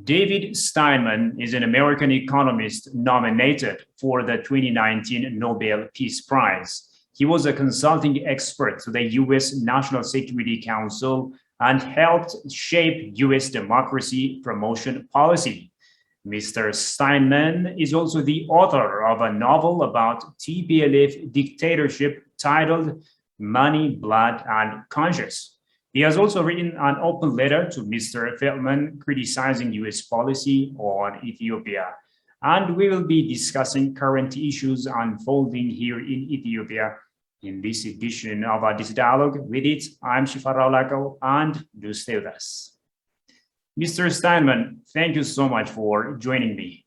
David Steinman is an American economist nominated for the 2019 Nobel Peace Prize. He was a consulting expert to the U.S. National Security Council and helped shape U.S. democracy promotion policy. Mr. Steinman is also the author of a novel about TPLF dictatorship titled Money, Blood, and Conscience. He has also written an open letter to Mr. Feldman criticizing U.S. policy on Ethiopia. And we will be discussing current issues unfolding here in Ethiopia in this edition of Addis Dialogue. With it, I'm Shifarao Lako, and do stay with us. Mr. Steinman, thank you so much for joining me.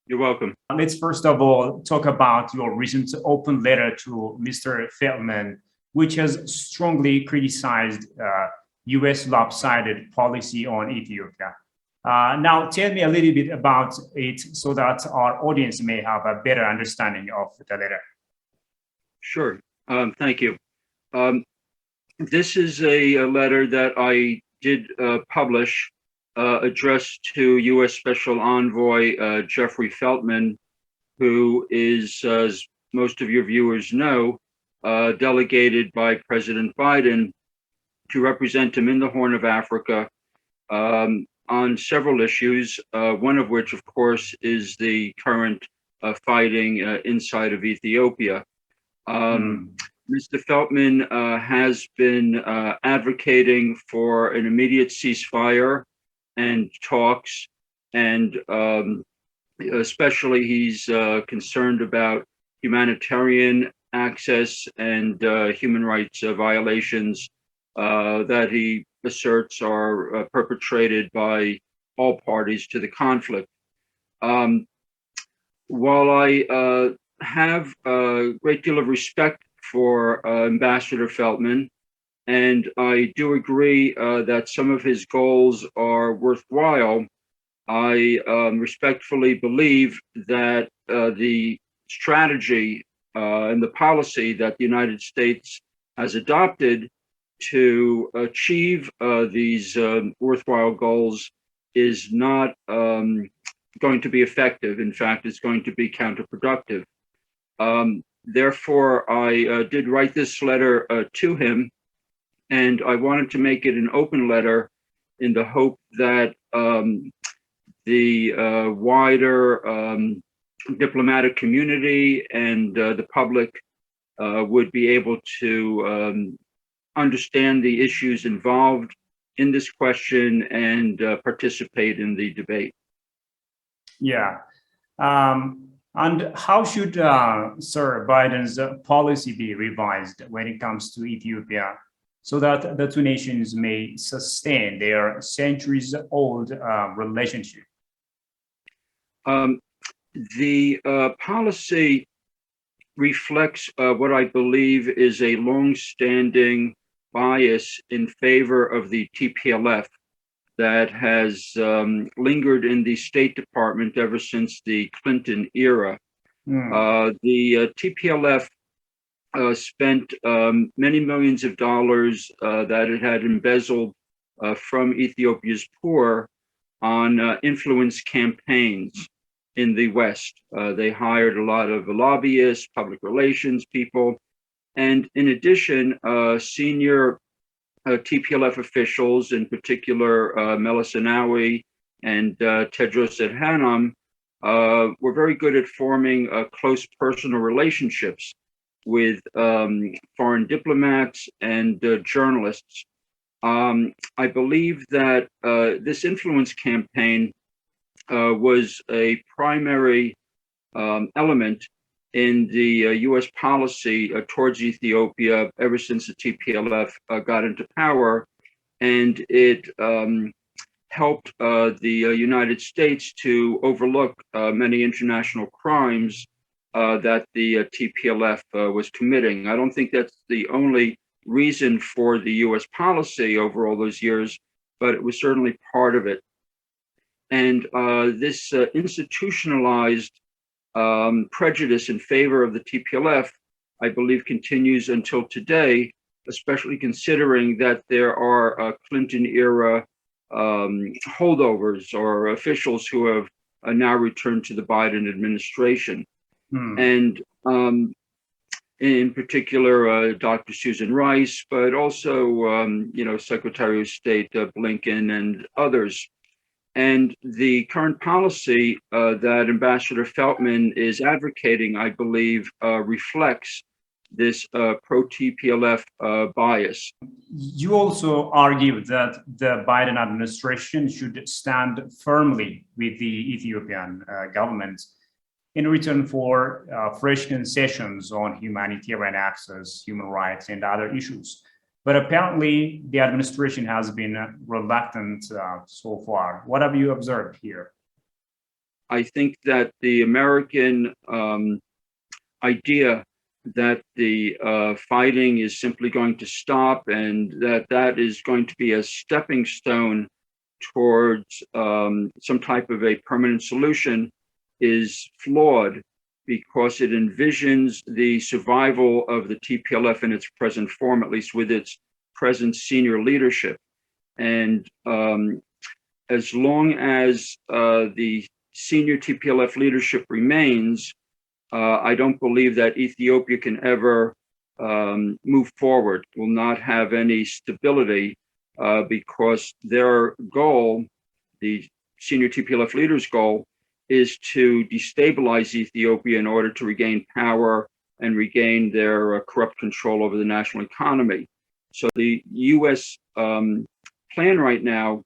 You're welcome. Let's first of all talk about your recent open letter to Mr. Feldman, which has strongly criticized U.S. lopsided policy on Ethiopia. Now, tell me a little bit about it so that our audience may have a better understanding of the letter. Sure. Thank you. This is a letter that I did publish addressed to U.S. Special Envoy Jeffrey Feltman, who is, as most of your viewers know, delegated by President Biden to represent him in the Horn of Africa on several issues, one of which, of course, is the current fighting inside of Ethiopia. Mr. Feltman has been advocating for an immediate ceasefire and talks, and especially he's concerned about humanitarian access and human rights violations that he asserts are perpetrated by all parties to the conflict. While I have a great deal of respect for Ambassador Feltman, and I do agree that some of his goals are worthwhile, I respectfully believe that the strategy and the policy that the United States has adopted to achieve these worthwhile goals is not going to be effective. In fact, it's going to be counterproductive. Therefore, I did write this letter to him, and I wanted to make it an open letter in the hope that the wider diplomatic community and the public would be able to understand the issues involved in this question and participate in the debate. Yeah. And how should Sir Biden's policy be revised when it comes to Ethiopia so that the two nations may sustain their centuries-old relationship? The policy reflects what I believe is a long-standing bias in favor of the TPLF that has lingered in the State Department ever since the Clinton era. The TPLF spent many millions of dollars that it had embezzled from Ethiopia's poor on influence campaigns in the West. They hired a lot of lobbyists, public relations people, and in addition, senior TPLF officials, in particular Meles Zenawi and Tedros Adhanom, were very good at forming close personal relationships with foreign diplomats and journalists. I believe that this influence campaign was a primary element in the U.S. policy towards Ethiopia ever since the TPLF got into power, and it helped the United States to overlook many international crimes that the TPLF was committing. I don't think that's the only reason for the U.S. policy over all those years, but it was certainly part of it. And this institutionalized prejudice in favor of the TPLF, I believe, continues until today, especially considering that there are Clinton-era holdovers or officials who have now returned to the Biden administration. And in particular, Dr. Susan Rice, but also, Secretary of State Blinken and others. And the current policy that Ambassador Feltman is advocating, I believe, reflects this pro-TPLF bias. You also argue that the Biden administration should stand firmly with the Ethiopian government in return for fresh concessions on humanitarian access, human rights, and other issues. But apparently, the administration has been reluctant so far. What have you observed here? I think that the American idea that the fighting is simply going to stop and that is going to be a stepping stone towards some type of a permanent solution is flawed, because it envisions the survival of the TPLF in its present form, at least with its present senior leadership. And as long as the senior TPLF leadership remains, I don't believe that Ethiopia can ever move forward, will not have any stability, because their goal, the senior TPLF leaders' goal, is to destabilize Ethiopia in order to regain power and regain their corrupt control over the national economy. So the U.S. Plan right now,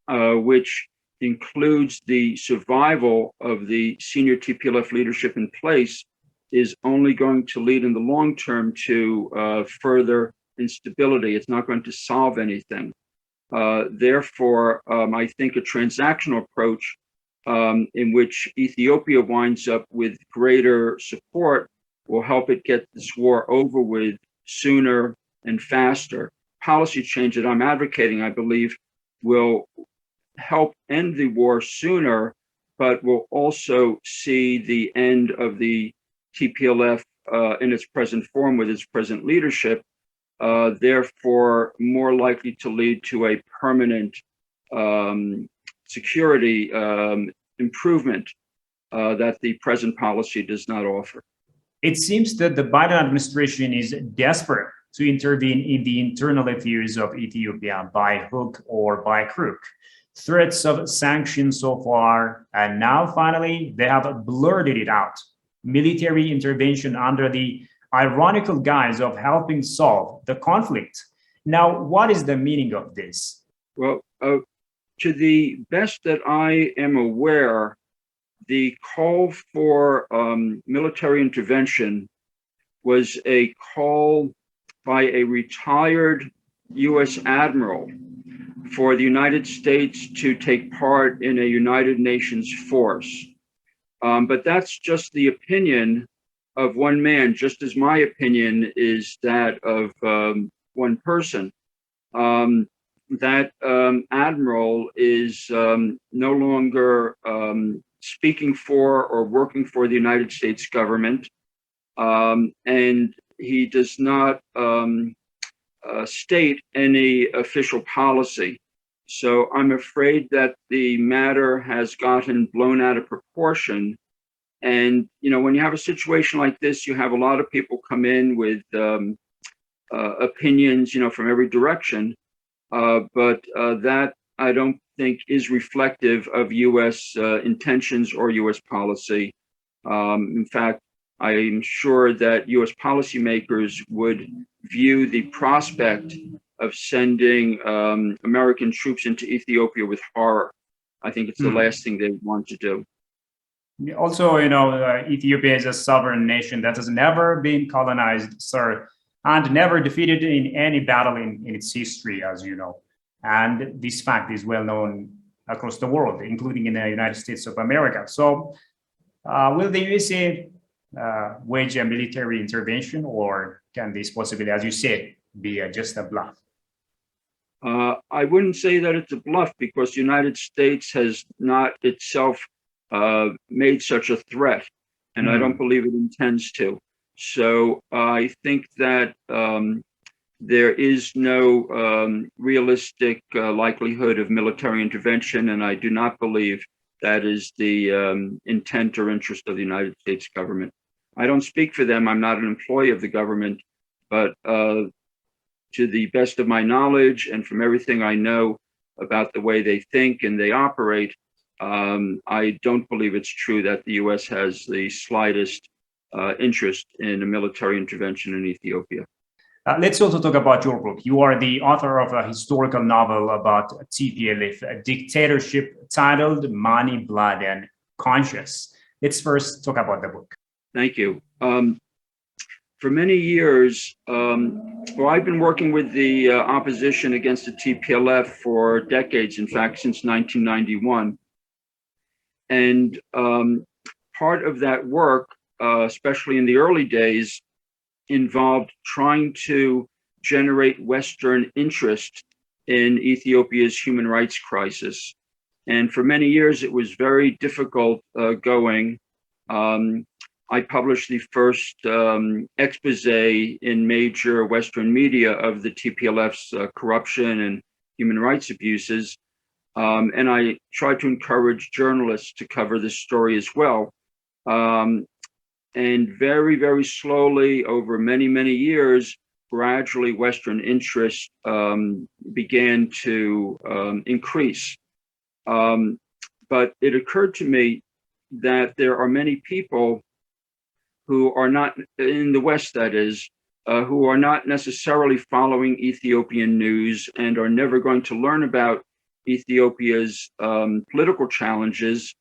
which includes the survival of the senior TPLF leadership in place, is only going to lead in the long term to further instability. It's not going to solve anything. Therefore, I think a transactional approach in which Ethiopia winds up with greater support will help it get this war over with sooner and faster. Policy change that I'm advocating, I believe, will help end the war sooner, but will also see the end of the TPLF in its present form with its present leadership, therefore more likely to lead to a permanent security improvement that the present policy does not offer. It seems that the Biden administration is desperate to intervene in the internal affairs of Ethiopia by hook or by crook. Threats of sanctions so far, and now finally they have blurted it out. Military intervention under the ironical guise of helping solve the conflict. Now, what is the meaning of this? Well, to the best that I am aware, the call for military intervention was a call by a retired U.S. admiral for the United States to take part in a United Nations force. But that's just the opinion of one man, just as my opinion is that of one person. That admiral is no longer speaking for or working for the United States government, and he does not state any official policy. So I'm afraid that the matter has gotten blown out of proportion. And, when you have a situation like this, you have a lot of people come in with opinions, from every direction. But that I don't think is reflective of U.S. intentions or U.S. policy. In fact, I am sure that U.S. policymakers would view the prospect of sending American troops into Ethiopia with horror. I think it's the last thing they want to do. Also, Ethiopia is a sovereign nation that has never been colonized, sir, and never defeated in any battle in its history, as you know. And this fact is well known across the world, including in the United States of America. So will the USA wage a military intervention, or can this possibly, as you said, be just a bluff? I wouldn't say that it's a bluff, because the United States has not itself made such a threat. and I don't believe it intends to. So I think that there is no realistic likelihood of military intervention, and I do not believe that is the intent or interest of the United States government. I don't speak for them. I'm not an employee of the government, but to the best of my knowledge and from everything I know about the way they think and they operate, I don't believe it's true that the U.S. has the slightest interest in a military intervention in Ethiopia. Let's also talk about your book. You are the author of a historical novel about TPLF, a dictatorship titled Money, Blood, and Conscience. Let's first talk about the book. Thank you. For many years, I've been working with the opposition against the TPLF for decades, in fact, since 1991. And part of that work, especially in the early days, involved trying to generate Western interest in Ethiopia's human rights crisis. And for many years, it was very difficult going. I published the first expose in major Western media of the TPLF's corruption and human rights abuses. And I tried to encourage journalists to cover this story as well. And very, very slowly, over many, many years, gradually Western interest began to increase. But it occurred to me that there are many people who are not, in the West that is, who are not necessarily following Ethiopian news and are never going to learn about Ethiopia's political challenges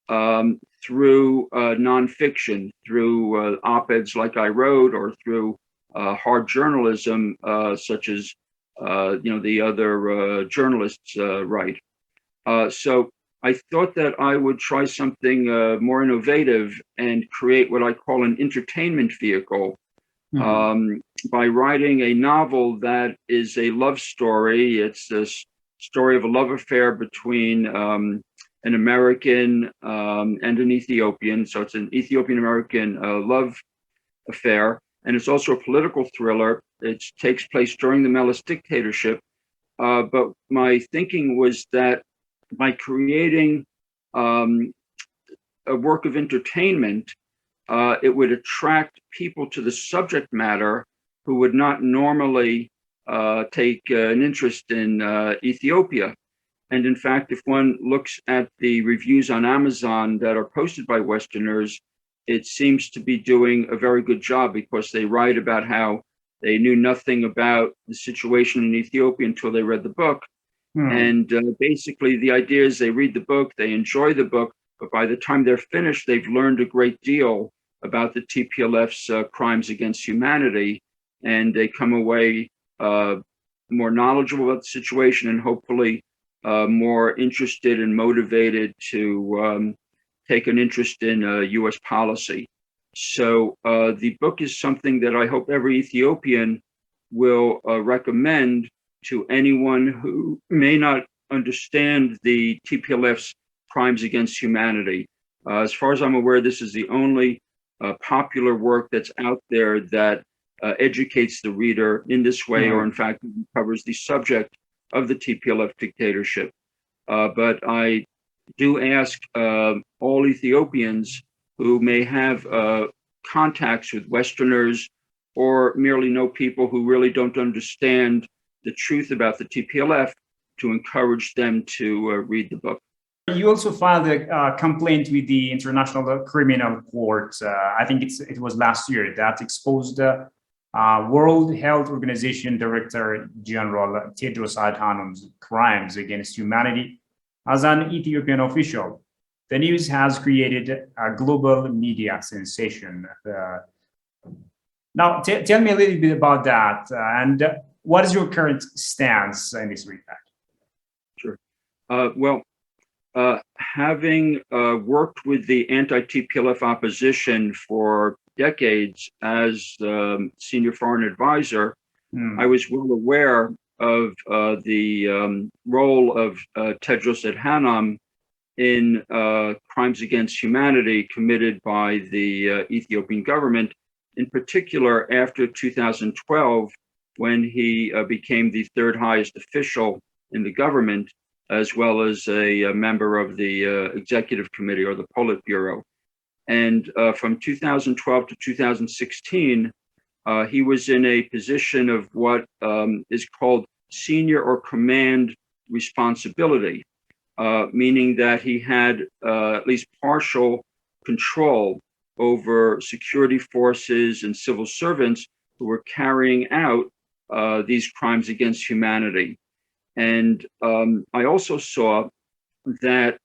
through nonfiction, through op-eds like I wrote, or through hard journalism, such as the other journalists write. So I thought that I would try something more innovative and create what I call an entertainment vehicle by writing a novel that is a love story. It's this story of a love affair between an American and an Ethiopian. So it's an Ethiopian-American love affair. And it's also a political thriller. It takes place during the Meles dictatorship. But my thinking was that by creating a work of entertainment, it would attract people to the subject matter who would not normally take an interest in Ethiopia. And in fact, if one looks at the reviews on Amazon that are posted by Westerners, it seems to be doing a very good job, because they write about how they knew nothing about the situation in Ethiopia until they read the book. And basically the idea is they read the book, they enjoy the book, but by the time they're finished, they've learned a great deal about the TPLF's crimes against humanity, and they come away more knowledgeable about the situation and hopefully more interested and motivated to take an interest in U.S. policy. So the book is something that I hope every Ethiopian will recommend to anyone who may not understand the TPLF's crimes against humanity. As far as I'm aware, this is the only popular work that's out there that educates the reader in this way, or in fact covers the subject of the TPLF dictatorship. But I do ask all Ethiopians who may have contacts with Westerners, or merely know people who really don't understand the truth about the TPLF, to encourage them to read the book. You also filed a complaint with the International Criminal Court. I think it was last year, that exposed World Health Organization Director General Tedros Adhanom's crimes against humanity as an Ethiopian official. The news has created a global media sensation. Now, tell me a little bit about that, and what is your current stance in this regard? Sure. Having worked with the anti-TPLF opposition for decades as senior foreign advisor, I was well aware of the role of Tedros Adhanom in crimes against humanity committed by the Ethiopian government, in particular after 2012, when he became the third highest official in the government, as well as a member of the executive committee or the Politburo. And from 2012 to 2016, he was in a position of what is called senior or command responsibility, meaning that he had at least partial control over security forces and civil servants who were carrying out these crimes against humanity. And I also saw that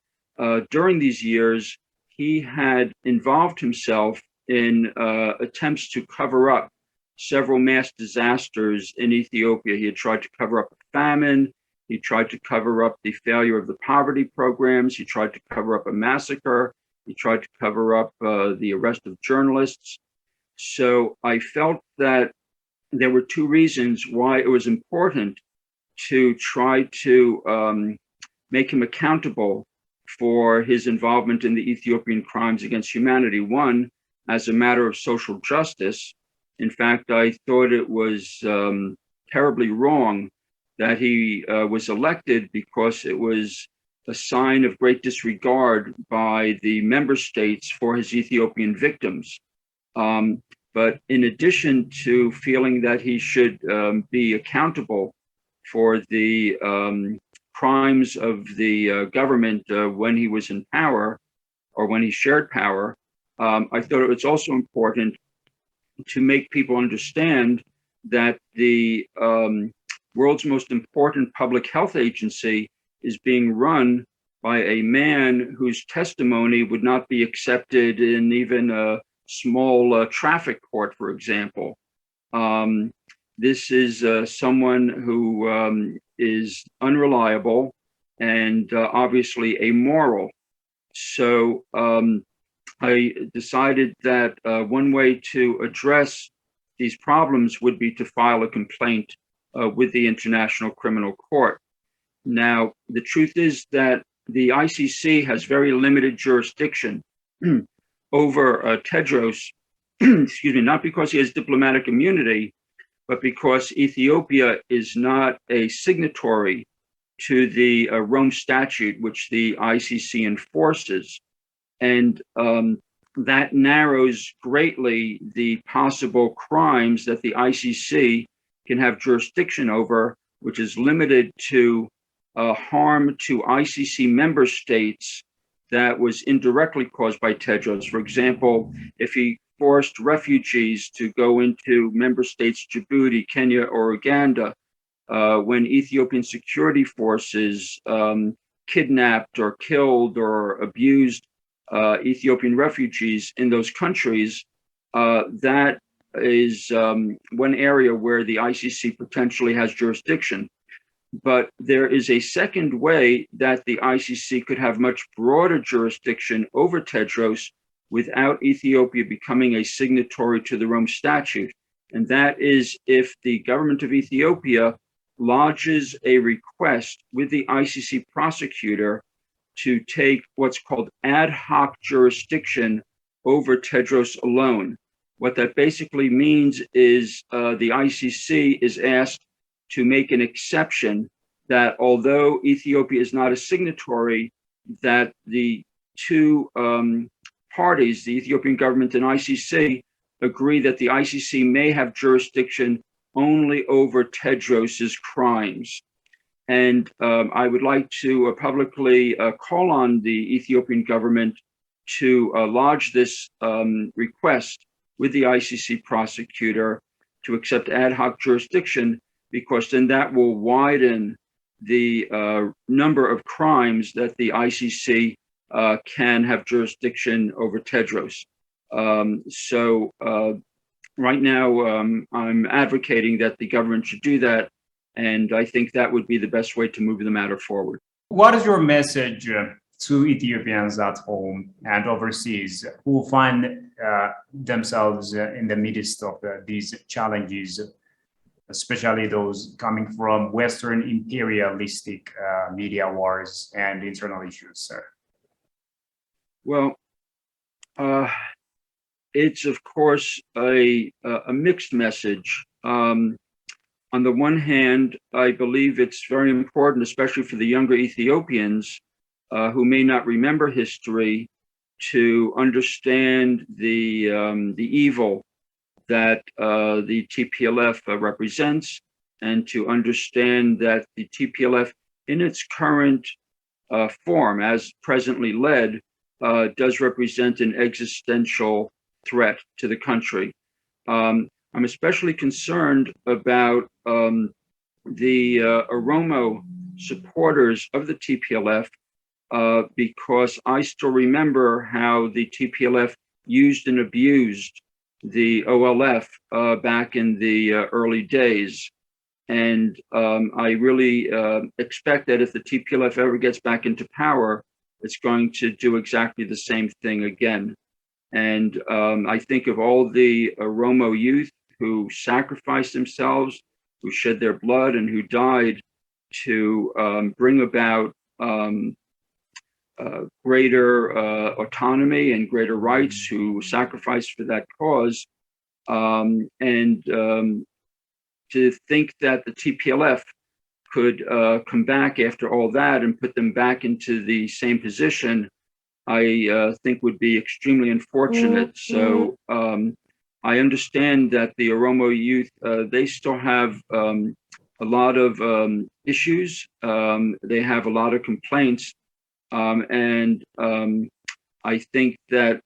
during these years, he had involved himself in attempts to cover up several mass disasters in Ethiopia. He had tried to cover up a famine. He tried to cover up the failure of the poverty programs. He tried to cover up a massacre. He tried to cover up the arrest of journalists. So I felt that there were two reasons why it was important to try to make him accountable for his involvement in the Ethiopian crimes against humanity. One, as a matter of social justice. In fact, I thought it was terribly wrong that he was elected, because it was a sign of great disregard by the member states for his Ethiopian victims. But in addition to feeling that he should be accountable for the crimes of the government when he was in power, or when he shared power, I thought it was also important to make people understand that the world's most important public health agency is being run by a man whose testimony would not be accepted in even a small traffic court, for example. This is someone who is unreliable and obviously amoral. So I decided that one way to address these problems would be to file a complaint with the International Criminal Court. Now, the truth is that the ICC has very limited jurisdiction over Tedros, excuse me, not because he has diplomatic immunity, but because Ethiopia is not a signatory to the Rome Statute, which the ICC enforces. And that narrows greatly the possible crimes that the ICC can have jurisdiction over, which is limited to harm to ICC member states that was indirectly caused by Tedros. For example, if he forced refugees to go into member states, Djibouti, Kenya, or Uganda, when Ethiopian security forces kidnapped or killed or abused Ethiopian refugees in those countries, that is one area where the ICC potentially has jurisdiction. But there is a second way that the ICC could have much broader jurisdiction over Tedros without Ethiopia becoming a signatory to the Rome Statute. And that is if the government of Ethiopia lodges a request with the ICC prosecutor to take what's called ad hoc jurisdiction over Tedros alone. What that basically means is the ICC is asked to make an exception that although Ethiopia is not a signatory, that the two parties, the Ethiopian government and ICC, agree that the ICC may have jurisdiction only over Tedros's crimes. And I would like to publicly call on the Ethiopian government to lodge this request with the ICC prosecutor to accept ad hoc jurisdiction, because then that will widen the number of crimes that the ICC can have jurisdiction over Tedros. So right now, I'm advocating that the government should do that, and I think that would be the best way to move the matter forward. What is your message to Ethiopians at home and overseas who find themselves in the midst of these challenges, especially those coming from Western imperialistic media wars and internal issues, sir? Well, uh, it's of course a mixed message. On the one hand, I believe it's very important, especially for the younger Ethiopians who may not remember history, to understand the evil that the TPLF represents, and to understand that the TPLF, in its current form, as presently led, does represent an existential threat to the country. I'm especially concerned about the Oromo supporters of the TPLF because I still remember how the TPLF used and abused the OLF back in the early days. And I really expect that if the TPLF ever gets back into power, it's going to do exactly the same thing again. And I think of all the Oromo youth who sacrificed themselves, who shed their blood, and who died to bring about greater autonomy and greater rights, who sacrificed for that cause. And to think that the TPLF could come back after all that and put them back into the same position, I think would be extremely unfortunate. So I understand that the Oromo youth, they still have a lot of issues. They have a lot of complaints. And I think that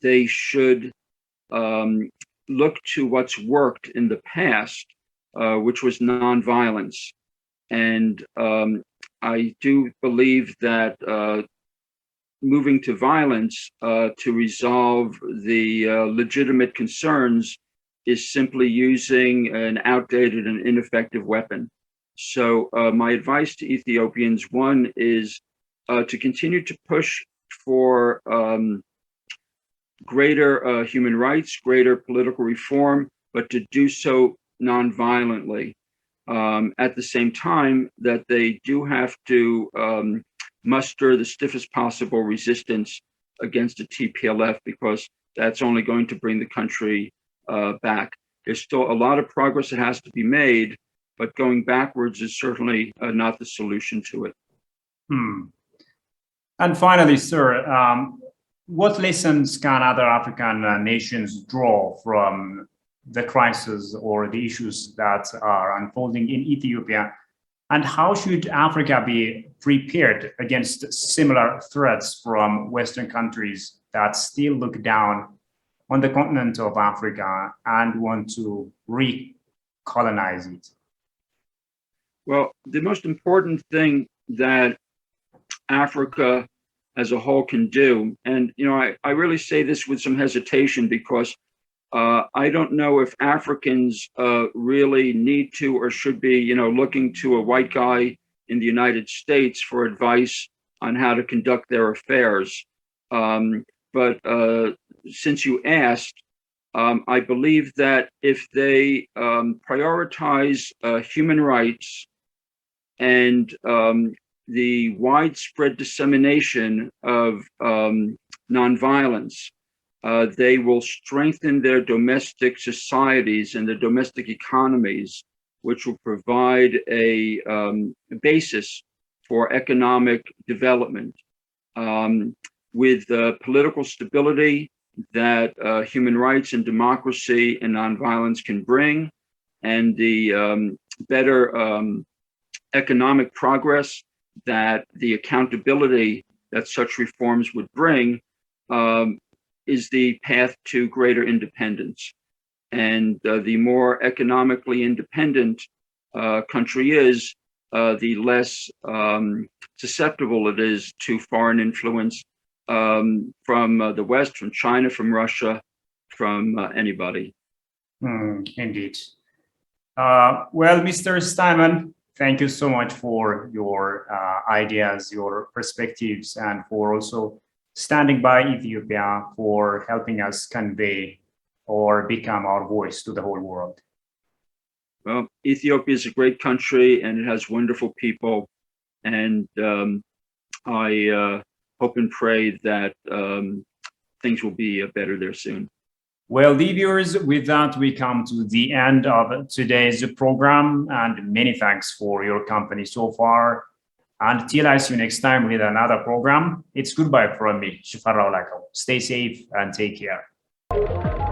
they should look to what's worked in the past, which was nonviolence. And I do believe that moving to violence to resolve the legitimate concerns is simply using an outdated and ineffective weapon. So my advice to Ethiopians, one, is to continue to push for greater human rights, greater political reform, but to do so nonviolently. At the same time, that they do have to muster the stiffest possible resistance against the TPLF, because that's only going to bring the country back. There's still a lot of progress that has to be made, but going backwards is certainly not the solution to it. And finally, sir, what lessons can other African nations draw from the crisis or the issues that are unfolding in Ethiopia? And how should Africa be prepared against similar threats from Western countries that still look down on the continent of Africa and want to recolonize it? Well, the most important thing that Africa as a whole can do, and I really say this with some hesitation, because I don't know if Africans really need to or should be, looking to a white guy in the United States for advice on how to conduct their affairs. But since you asked, I believe that if they prioritize human rights and the widespread dissemination of nonviolence, they will strengthen their domestic societies and their domestic economies, which will provide a basis for economic development. With political stability that human rights and democracy and nonviolence can bring, and the better economic progress that the accountability that such reforms would bring, is the path to greater independence. And the more economically independent a country is, the less susceptible it is to foreign influence from the West, from China, from Russia, from anybody. Indeed. Well, Mr. Steinman, thank you so much for your ideas, your perspectives, and for also standing by Ethiopia, for helping us convey or become our voice to the whole world. Well, Ethiopia is a great country and it has wonderful people. And I hope and pray that things will be better there soon. Well, dear viewers, with that, we come to the end of today's program, and many thanks for your company so far. Until I see you next time with another program, it's goodbye from me, Shifarao Lako. Stay safe and take care.